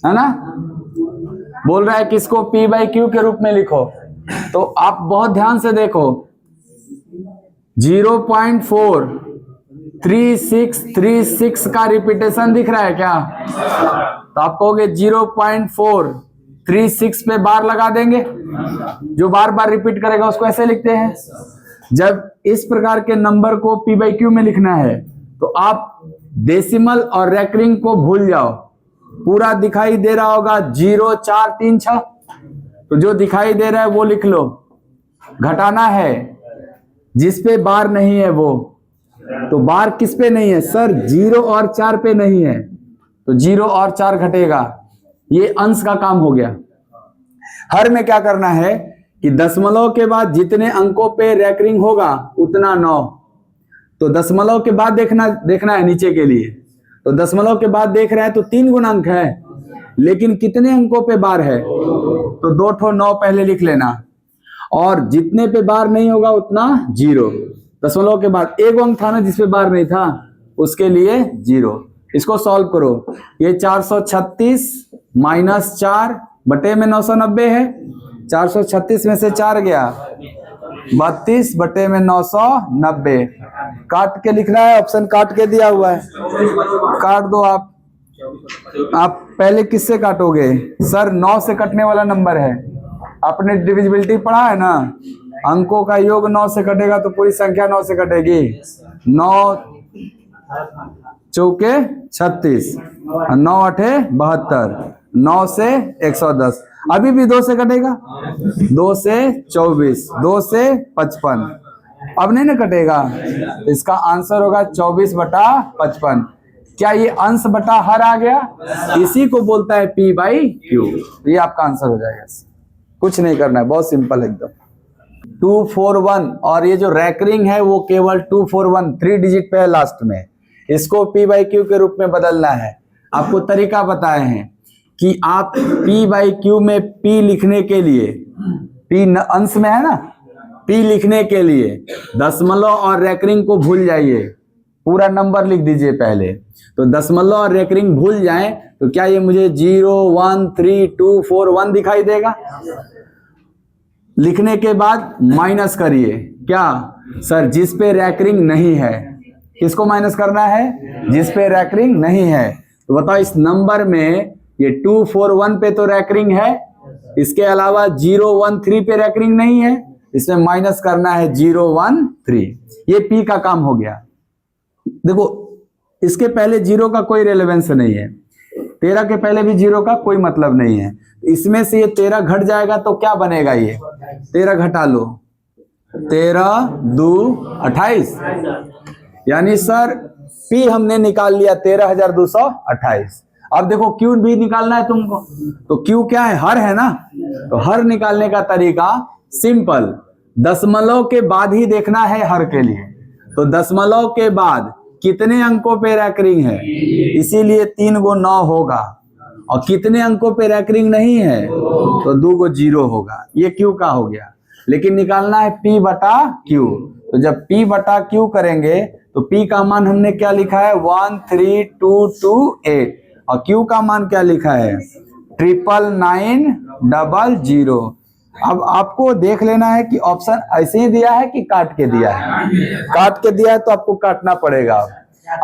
है ना। बोल रहा है किसको P बाई क्यू के रूप में लिखो, तो आप बहुत ध्यान से देखो 0.43636 का रिपीटेशन दिख रहा है क्या, तो आप कहोगे 0.436 पे बार लगा देंगे, जो बार बार रिपीट करेगा उसको ऐसे लिखते हैं। जब इस प्रकार के नंबर को P बाई क्यू में लिखना है तो आप डेसिमल और रैकरिंग को भूल जाओ, पूरा दिखाई दे रहा होगा 0 4 3 6, तो जो दिखाई दे रहा है वो लिख लो, घटाना है जिस पे बार नहीं है वो, तो बार किस पे नहीं है सर 0 और 4 पे नहीं है, तो 0 और 4 घटेगा, ये अंश का काम हो गया। हर में क्या करना है कि दशमलव के बाद जितने अंकों पे रैकरिंग होगा उतना 9, तो दशमलव के बाद देखना है नीचे के लिए, तो दशमलव के बाद देख रहे हैं तो 3 गुना अंक है, लेकिन कितने अंकों पे बार है, तो 2 ठो 9 पहले लिख लेना, और जितने पे बार नहीं होगा उतना 0, दशमलव के बाद एक अंक था ना जिसपे बार नहीं था उसके लिए 0। इसको सॉल्व करो, ये 436 माइनस 4 बटे में 990 है, 436 में से 4 गया 32 बटे में 990, काट के लिखना है, ऑप्शन काट के दिया हुआ है, काट दो आप पहले किससे काटोगे सर 9 से कटने वाला नंबर है, आपने डिविजिबिलिटी पढ़ा है ना, अंकों का योग 9 से कटेगा तो पूरी संख्या 9 से कटेगी, 9 चौके 36, 9 आठे 72, 9 से 110, अभी भी 2 से कटेगा, 2 से 24, 2 से 55, अब नहीं ना कटेगा, इसका आंसर होगा 24 बटा 55। क्या ये अंश बटा हर आ गया, इसी को बोलता है P बाई क्यू, ये आपका आंसर हो जाएगा, कुछ नहीं करना है, बहुत सिंपल एकदम। 241 और ये जो रैकरिंग है वो केवल 241 3 डिजिट पे है लास्ट में, इसको P बाई क्यू के रूप में बदलना है। आपको तरीका बताए हैं कि आप P बाई क्यू में P लिखने के लिए, P अंश में है ना, P लिखने के लिए दशमलव और रैकरिंग को भूल जाइए, पूरा नंबर लिख दीजिए पहले, तो दशमलव और रैकरिंग भूल जाएं तो क्या ये मुझे 0 1 3 2 4 1 दिखाई देगा। लिखने के बाद माइनस करिए, क्या सर जिस पे रैकरिंग नहीं है, किसको माइनस करना है, जिस पे रैकरिंग नहीं है, तो बताओ इस नंबर में ये 241 पे तो रैकरिंग है, इसके अलावा 013 पे रैकरिंग नहीं है, इसमें माइनस करना है 013, ये P का काम हो गया। देखो इसके पहले 0 का कोई रेलेवेंस नहीं है, 13 के पहले भी 0 का कोई मतलब नहीं है, इसमें से ये 13 घट जाएगा तो क्या बनेगा, ये 13 घटा लो, 13 2 28, यानी सर P हमने निकाल लिया 13,228। अब देखो Q भी निकालना है तुमको, तो Q क्या है, हर है ना, तो हर निकालने का तरीका सिंपल, दशमलव के बाद ही देखना है हर के लिए, तो दशमलव के बाद कितने अंकों पे रैकरिंग है, इसीलिए 3 को 9 होगा, और कितने अंकों पे रैकरिंग नहीं है तो 2 को 0 होगा, ये Q का हो गया। लेकिन निकालना है P बटा Q, तो जब P बटा Q करेंगे तो P का मान हमने क्या लिखा है 13228, और Q का मान क्या लिखा है 99900। अब आपको देख लेना है कि ऑप्शन ऐसे ही दिया है कि काट के दिया है, काट के दिया है तो आपको काटना पड़ेगा।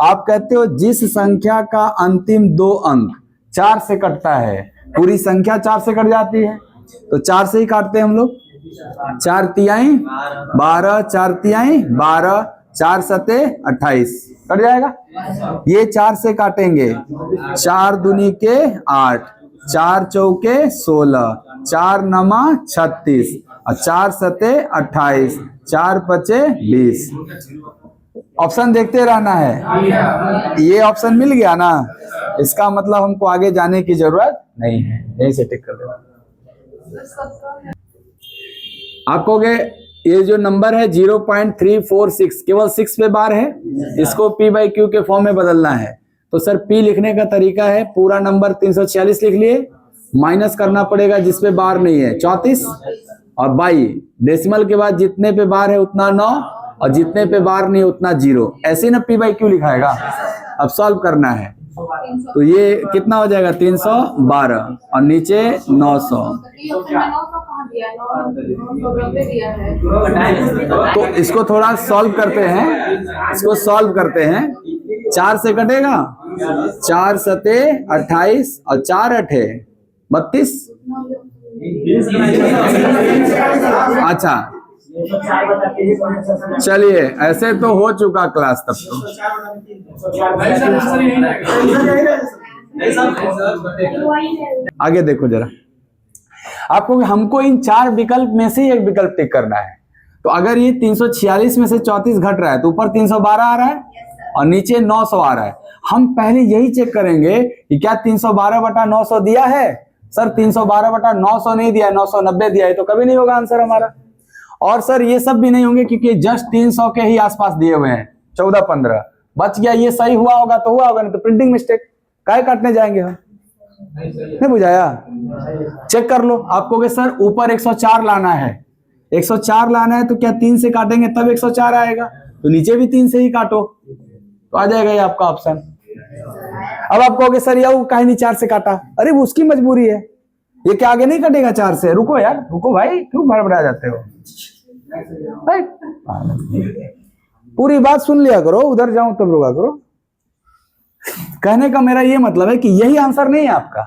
आप कहते हो जिस संख्या का अंतिम 2 अंक 4 से कटता है, पूरी संख्या 4 से कट जाती है, तो 4 से ही काटते हैं हम लोग, 4 तिहाई 12, 4 तिहाई 12, 4 सते 28, कट जाएगा, ये 4 से काटेंगे, 4 दूनी के 8, 4 चौके 16, 4 नमा 36, और 4 सते 28, 4 पचे 20। ऑप्शन देखते रहना है, ये ऑप्शन मिल गया ना, इसका मतलब हमको आगे जाने की जरूरत नहीं है, यहीं से टिक कर देना। आप कहोगे ये जो नंबर है 0.346 केवल 6 पे बार है, इसको P बाई क्यू के फॉर्म में बदलना है, तो सर P लिखने का तरीका है पूरा नंबर 346 लिख लिए, माइनस करना पड़ेगा जिस पे बार नहीं है 34, और बाई डेसिमल के बाद जितने पे बार है उतना 9, और जितने पे बार नहीं उतना 0, ऐसे ना P बाई क्यू लिखाएगा। अब सॉल्व करना है, तो ये कितना हो जाएगा 312 और नीचे 900। तो इसको थोड़ा सॉल्व करते हैं, इसको सॉल्व करते हैं। 4 से कटेगा, 4 सते 28 और 4 अठे 32। अच्छा चलिए, ऐसे तो हो चुका क्लास तब तो। आगे देखो जरा, आपको हमको इन 4 विकल्प में से एक विकल्प टिक करना है। तो अगर ये 346 में से 34 घट रहा है तो ऊपर 312 आ रहा है और नीचे 900 आ रहा है। हम पहले यही चेक करेंगे कि क्या 312/900 दिया है। सर 312/900 नहीं दिया है, 990 दिया है, तो कभी नहीं होगा आंसर हमारा। और सर ये सब भी नहीं होंगे क्योंकि जस्ट 300 के ही आसपास दिए हुए हैं, 14-15 बच गया। ये सही हुआ होगा तो हुआ होगा, नहीं तो प्रिंटिंग मिस्टेक। काहे काटने जाएंगे हम, नहीं बुझाया? चेक कर लो। आपको सर ऊपर 104 लाना है, 104 लाना है तो क्या 3 से काटेंगे तब 104 आएगा, तो नीचे भी 3 से ही काटो तो आ जाएगा ये आपका ऑप्शन। अब आप कहोगे सर ये काहे नहीं 4 से काटा? अरे वो उसकी मजबूरी है, ये क्या आगे नहीं कटेगा 4 से? रुको यार, रुको भाई, क्यों भड़बड़ा जाते हो भाई? पूरी बात सुन लिया करो, उधर जाऊं तब रुका करो। कहने का मेरा ये मतलब है कि यही आंसर नहीं है आपका।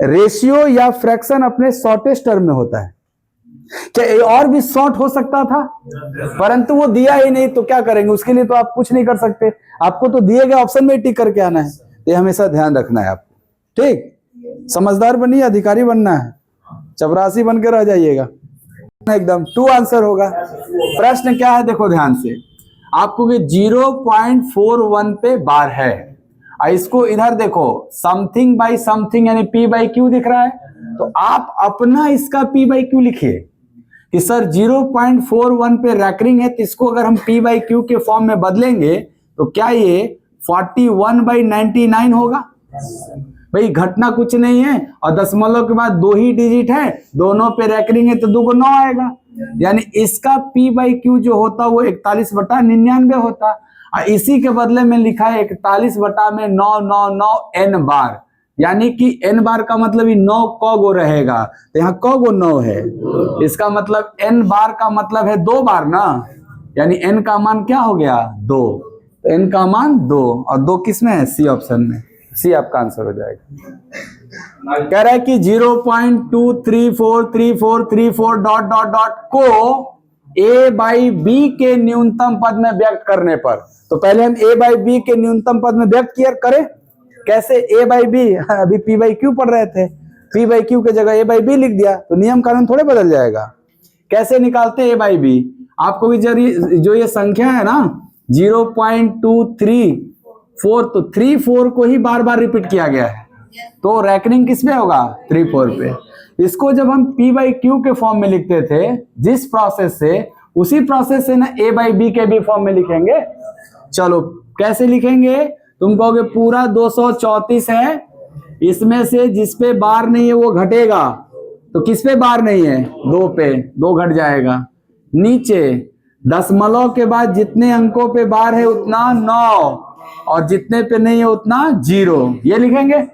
रेशियो या फ्रैक्शन अपने शॉर्टेस्ट टर्म में होता है। क्या और भी शॉर्ट हो सकता था, परंतु वो दिया ही नहीं, तो क्या करेंगे? उसके लिए तो आप कुछ नहीं कर सकते, आपको तो दिए गए ऑप्शन में टिक करके आना है। ये हमेशा ध्यान रखना है आपको, ठीक? समझदार बनिए, अधिकारी बनना है, चपरासी बन के रह जाइएगा एकदम। 2 आंसर होगा। प्रश्न क्या है देखो ध्यान से, आपको 0.41 पे बार है, इसको इधर देखो समथिंग बाई समथिंग यानी P/Q दिख रहा है, तो आप अपना इसका P/Q लिखिए कि सर 0.41 पे रैकरिंग है, तो इसको अगर हम P/Q के फॉर्म में बदलेंगे तो क्या ये 41/99 होगा? भाई घटना कुछ नहीं है और दशमलव के बाद 2 ही डिजिट है, दोनों पे रैकरिंग है तो 2 को 9 आएगा, यानी इसका P/Q जो होता वो 41/99 होता। और इसी के बदले में लिखा है 41/999 n बार, यानी कि n बार का मतलब 9 कौगो रहेगा, तो यहाँ कौगो 9 है, इसका मतलब n बार का मतलब है 2 बार ना, यानी n का मान क्या हो गया 2, तो n का मान 2 और 2 किस में है? सी ऑप्शन में, सी आपका आंसर हो जाएगा। कह रहा है कि 0.2343434 डॉट डॉट डॉट को a/b के न्यूनतम पद में व्यक्त करने पर, तो पहले हम a/b के न्यूनतम पद में व्यक्त करें। कैसे? a/b, अभी P/Q पढ़ रहे थे, P/Q के जगह a/b लिख दिया तो नियम कानून थोड़े बदल जाएगा। कैसे निकालते हैं a/b? आपको भी जो ये संख्या है ना 0.234, तो 34 को ही बार बार रिपीट किया गया है, तो रैकरिंग किस पे होगा? 34 पे। इसको जब हम P/Q के फॉर्म में लिखते थे जिस प्रोसेस से, उसी प्रोसेस से ना a/b के भी फॉर्म में लिखेंगे। चलो कैसे लिखेंगे? तुम कहोगे पूरा 234 है, इसमें से जिस पे बार नहीं है वो घटेगा, तो किस पे बार नहीं है? 2 पे, 2 घट जाएगा। नीचे दशमलव के बाद जितने अंकों पे बार है उतना 9 और जितने पे नहीं है उतना 0, ये लिखेंगे।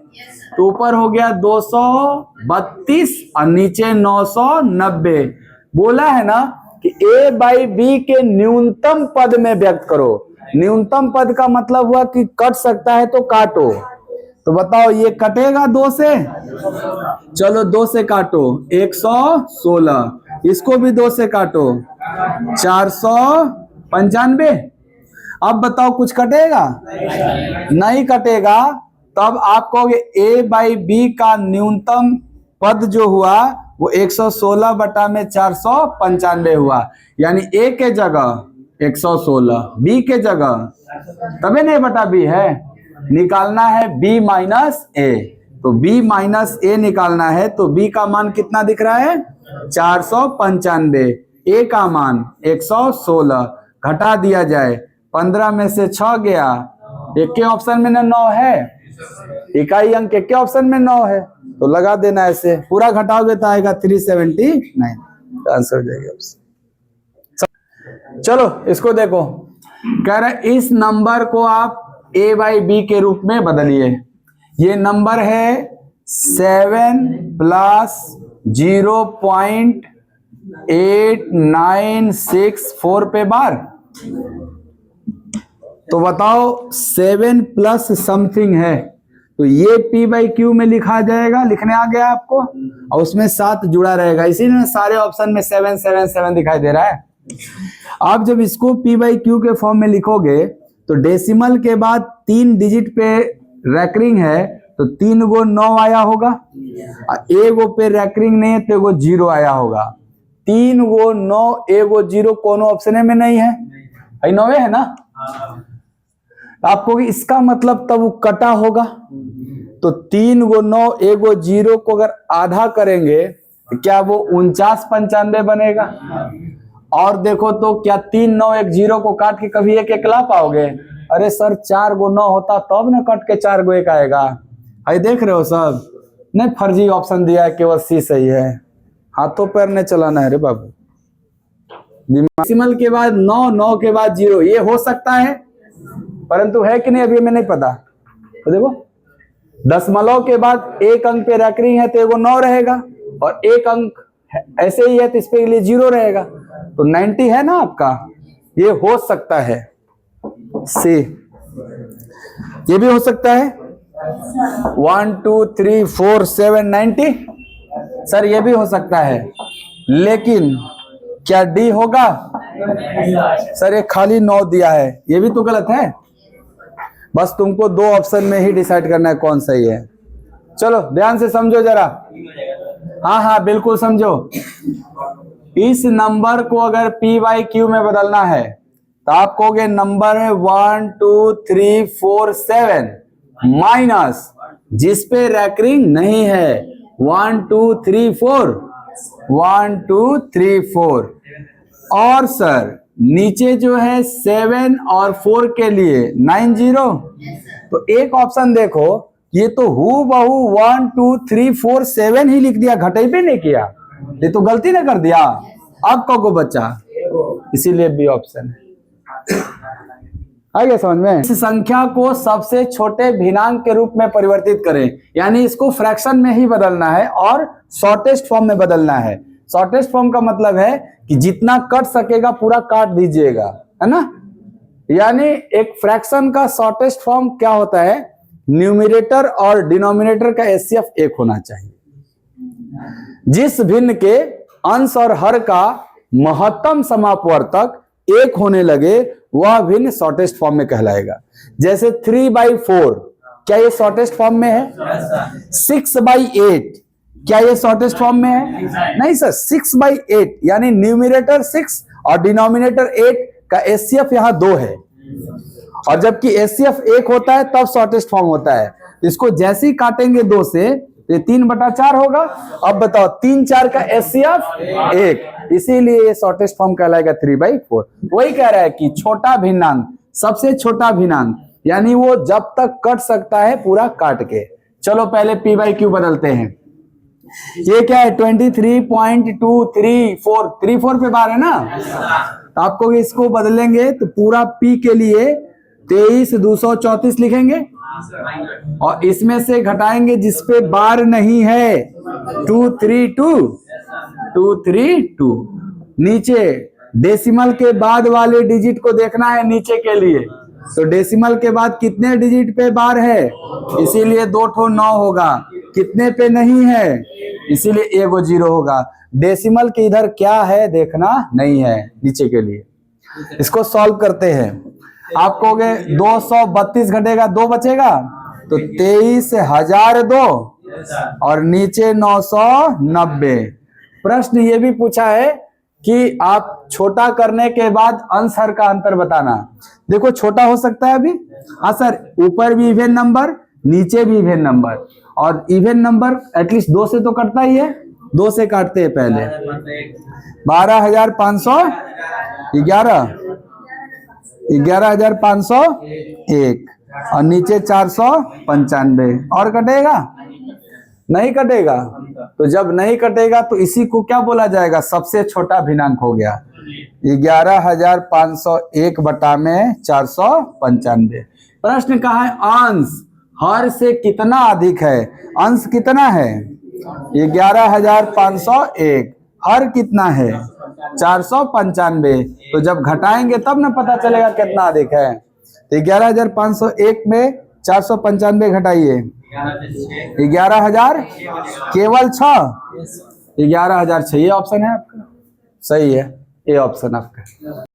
तो ऊपर हो गया 232 और नीचे 990। बोला है ना कि a/b के न्यूनतम पद में व्यक्त करो। न्यूनतम पद का मतलब हुआ कि कट सकता है तो काटो। तो बताओ ये कटेगा 2 से? चलो 2 से काटो, 116, इसको भी 2 से काटो, 495। अब बताओ कुछ कटेगा? नहीं कटेगा। तब आप कहोगे a/b का न्यूनतम पद जो हुआ वो 116/495 हुआ, यानी a के जगह 116, b के जगह तबे नहीं बटा b है, निकालना है b माइनस a, तो b माइनस a निकालना है, तो b का मान कितना दिख रहा है? 495, a का मान 116, घटा दिया जाए, 15 में से 6 गया, एक के ऑप्शन में 9 है, इकाई अंक के ऑप्शन में 9 है, तो लगा देना ऐसे, पूरा घटाओगे तो आएगा 379, आंसर हो जाएगा। चलो इसको देखो, कह रहे इस नंबर को आप a बाई बी के रूप में बदलिए। ये नंबर है 7 प्लस 0.8964 पे बार। तो बताओ 7 प्लस समथिंग है, तो ये P बाई क्यू में लिखा जाएगा, लिखने आ गया आपको, और उसमें 7 जुड़ा रहेगा, इसीलिए सारे ऑप्शन में 7 7 7 दिखाई दे रहा है। आप जब इसको P बाई क्यू के फॉर्म में लिखोगे तो डेसिमल के बाद 3 डिजिट पे रैकरिंग है, तो 3 गो 9 आया होगा, एगो पे रैकरिंग नहीं है तो एगो 0 आया होगा। 3 गो 9 एगो 0 कोनो ऑप्शन में नहीं है, 9 है ना। आपको इसका मतलब तब वो कटा होगा, तो 3 गो 9 एगो 0 को अगर आधा करेंगे तो क्या वो 49 95 बनेगा। और देखो तो क्या 3 9 1 0 को काट के कभी एक ला पाओगे? अरे सर 4 गो 9 होता तब ना कट के 4 गो 1 आएगा। भाई देख रहे हो सब, नहीं फर्जी ऑप्शन दिया है, केवल सी सही है। हाथों पैर नहीं चलाना है रे बाबू। डेसिमल के बाद 9 9 के बाद 0 ये हो सकता है, परंतु है कि नहीं अभी हमें नहीं पता। तो देखो दशमलव के बाद एक अंक पे रैकरिंग है तो एगो 9 रहेगा, और एक अंक ऐसे ही है तो इस पे लिए 0 रहेगा, तो 90 है ना आपका। ये हो सकता है सी, ये भी हो सकता है 1 2 3 4 7 90 सर, ये भी हो सकता है, लेकिन क्या डी होगा? सर ये खाली 9 दिया है, ये भी तो गलत है। बस तुमको 2 ऑप्शन में ही डिसाइड करना है कौन सही है। चलो ध्यान से समझो जरा, हाँ हाँ बिल्कुल समझो। इस नंबर को अगर P बाई क्यू में बदलना है तो आप कहोगे नंबर है 1 2 3 4 7 माइनस जिस पे रैकरिंग नहीं है 1 2 3 4 1 2 3 4, और सर नीचे जो है 7 और 4 के लिए 9 0। तो एक ऑप्शन देखो, ये तो हु बहू 1 2 3 4 7 ही लिख दिया, घटाई पे नहीं किया, ये तो गलती ना कर दिया। अब को बच्चा, इसीलिए बी ऑप्शन है। आ गया समझ में? इस संख्या को सबसे छोटे भिन्नांक के रूप में परिवर्तित करें, यानी इसको फ्रैक्शन में ही बदलना है और शॉर्टेस्ट फॉर्म में बदलना है। शॉर्टेस्ट फॉर्म का मतलब है कि जितना कट सकेगा पूरा काट दीजिएगा, है ना। यानी एक फ्रैक्शन का शॉर्टेस्ट फॉर्म क्या होता है? न्यूमरेटर और डिनोमिनेटर का एचसीएफ 1 होना चाहिए। जिस भिन्न के अंश और हर का महत्तम समापवर्तक 1 होने लगे वह भिन्न शॉर्टेस्ट फॉर्म में कहलाएगा। जैसे 3/4 क्या ये शॉर्टेस्ट फॉर्म में है? 6/8 क्या ये शॉर्टेस्ट फॉर्म में है? नहीं सर, 6/8 यानी न्यूमरेटर 6 और डिनोमिनेटर 8 का एचसीएफ यहाँ 2 है, और जबकि एचसीएफ 1 होता है तब शॉर्टेस्ट फॉर्म होता है। इसको जैसे ही काटेंगे 2 से ये 3/4 होगा। अब बताओ 3 4 का एचसीएफ 1, इसीलिए ये शॉर्टेस्ट फॉर्म कहलाएगा 3/4। वही कह रहा है कि छोटा भिन्नांक, सबसे छोटा भिन्नांक, यानी वो जब तक कट सकता है पूरा काट के। चलो पहले P बाई क्यू बदलते हैं। ये क्या है? 23.234 34 पे बार है ना, तो आपको इसको बदलेंगे तो पूरा P के लिए 23,234 लिखेंगे, और इसमें से घटाएंगे जिसपे बार नहीं है 232। नीचे डेसिमल के बाद वाले डिजिट को देखना है नीचे के लिए, तो डेसिमल के बाद कितने डिजिट पे बार है, इसीलिए 2 ठो 9 होगा। कितने पे नहीं है, इसीलिए एगो 0 होगा। डेसिमल के इधर क्या है देखना नहीं है नीचे के लिए। इसको सॉल्व करते हैं। आप कहोगे 232 घटेगा 2 बचेगा, तो 23,002 और नीचे 990। प्रश्न ये भी पूछा है कि आप छोटा करने के बाद अंश हर का अंतर बताना। देखो छोटा हो सकता है अभी, हाँ सर, ऊपर भी इवन नंबर नीचे भी इवन नंबर, और इवन नंबर एटलीस्ट 2 से तो कटता ही है। 2 से काटते हैं पहले 12,511 11,501 और नीचे 495, और कटेगा नहीं कटेगा। तो जब नहीं कटेगा तो इसी को क्या बोला जाएगा? सबसे छोटा भिन्नांक हो गया। 11,501 बटा में 495, प्रश्न कहा है अंश हर से कितना अधिक है। अंश कितना है 11,501, हर कितना है 495। तो जब घटाएंगे तब ना पता चलेगा कितना अधिक है। तो 11,501 में 495 घटाइए 11,000 केवल 6, 11,006। ये ऑप्शन है आपका, सही है, ये ऑप्शन आपका।